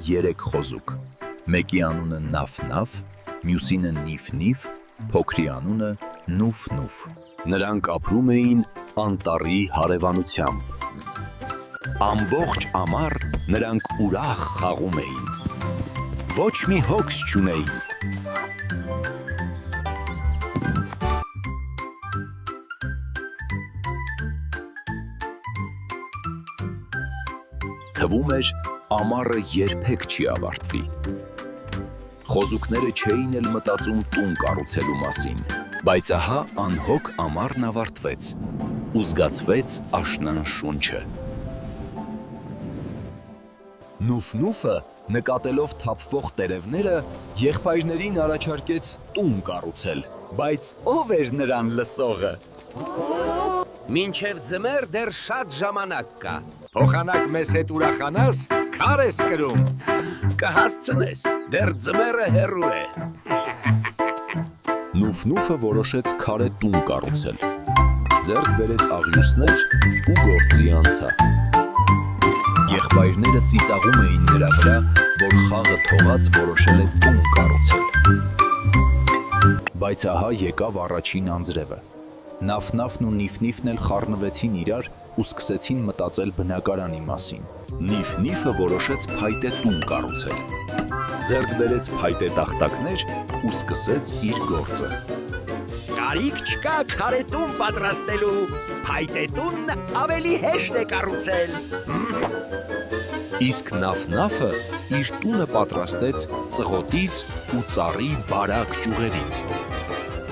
3 խոզուկ։ Մեկի անունը Նաֆ-Նաֆ, մյուսինը Նիֆ-Նիֆ, փոքրի անունը Նուֆ-Նուֆ։ Նրանք ապրում էին անտառի հարևանությամբ։ Ամբողջ ամառ նրանք ուրախ խաղում էին։ Ոչ մի հոգս չունեին։ Թվում էր, ամառը երբեք չի ավարտվի։ Խոզուկները չէին էլ մտածում տուն կառուցելու մասին, բայց ահա անհոգ ամառն ավարտվեց ու զգացվեց աշնան շունչը։ Նուֆ-Նուֆը, նկատելով թափվող տերևները, եղբայրներին առաջարկեց տուն կառուցել, բայց ով էր նրան լսողը։ Մինչև ձմեռ դեռ շատ ժամանակ կա։ Փոխանակ մեզ հետ ուրախանաս, քար ես կրում։ Կհասցնես, դեռ ձմեռը հեռու է։ Նուֆ-Նուֆը որոշեց քարե տուն կառուցել։ Ձեռք բերեց աղյուսներ ու գործի անցավ։ Եղբայրները ծիծաղում էին նրա վրա, որ խաղը թողած որոշել է տուն կառուցել։ Բայց ահա եկավ առաջին անձրևը։ Նաֆ-Նաֆն ու Նիֆ-Նիֆն էլ խառնվեցին իրար ու սկսեցին մտածել բնակարանի մասին։ Նիֆ-Նիֆը որոշեց փայտե տուն կառուցել։ Ձեռք բերեց փայտե տախտակներ ու սկսեց իր գործը։ Կարիք չկա քարե տուն պատրաստելու, փայտե տունն ավելի հեշտ է կառուցել։ Իսկ Նաֆ-Նաֆը իր տունը պատրաստեց ծղոտից ու ծառի բարակ ճյուղերից։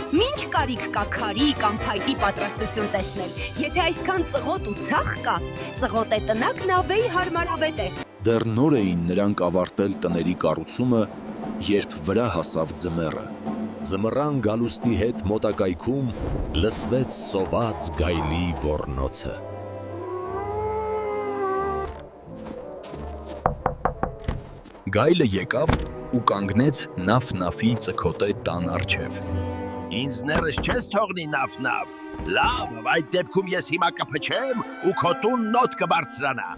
Ինչ կարիք կա քարի կամ փայտի պատրաստություն տեսնել, եթե այսքան ծղոտ ու ցախ կա, ծղոտե տնակն ավելի հարմարավետ է։ Դեռ նոր էին նրանք ավարտել տների կառուցումը, երբ վրա հասավ ձմեռը։ Ձմռան գալուստի հետ մոտակայքում լսվեց սոված գայլի ոռնոցը։ Գայլը եկավ ու կանգնեց Նաֆ-Նաֆի ծքոտե տան առջև։ Ինձ ներս չես թողնի Նաֆ-Նաֆ։ Լավ, այդ դեպքում ես հիմա կփչեմ ու քո տունն նոթ կբարձրանա։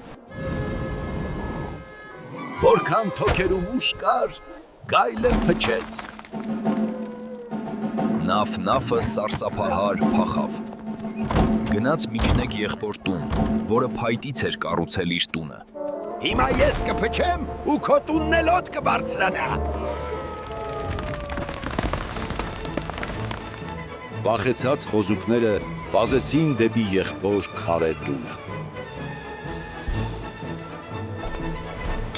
Որքան թոքերում ուժ կար, գայլը փչեց։ Նաֆ-Նաֆը սարսափահար փախավ։ Գնաց միջնեկ եղբոր տուն, որը փայտից էր կառուցել իր տունը։ Հիմա ես կփչեմ ու քո տունն էլ օդ կբարձրանա։ Վախեցած խոզուկները վազեցին դեպի եղբոր քարե տունը։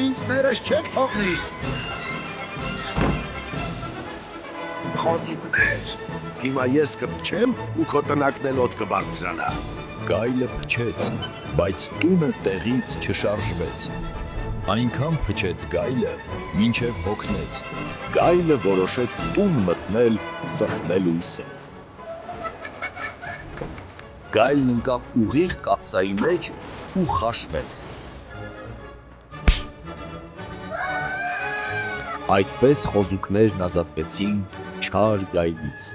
Ինձ ներս չեք թողնի։ Խոզուկներ, հիմա ես կփչեմ ու քո տնակն էլ օդ կբարձրանա։ Գայլը փչեց, բայց տունը տեղից չշարժվեց։ Այնքան փչեց գայլը, մինչև հոգնեց։ Գայլը որոշեց տուն մտնել ծխնելույսով։ Գայլն ընկավ ուղիղ կաթսայի մեջ ու խաշվեց։ Այդպես խոզուկներն ազատվեցին չար գայլից։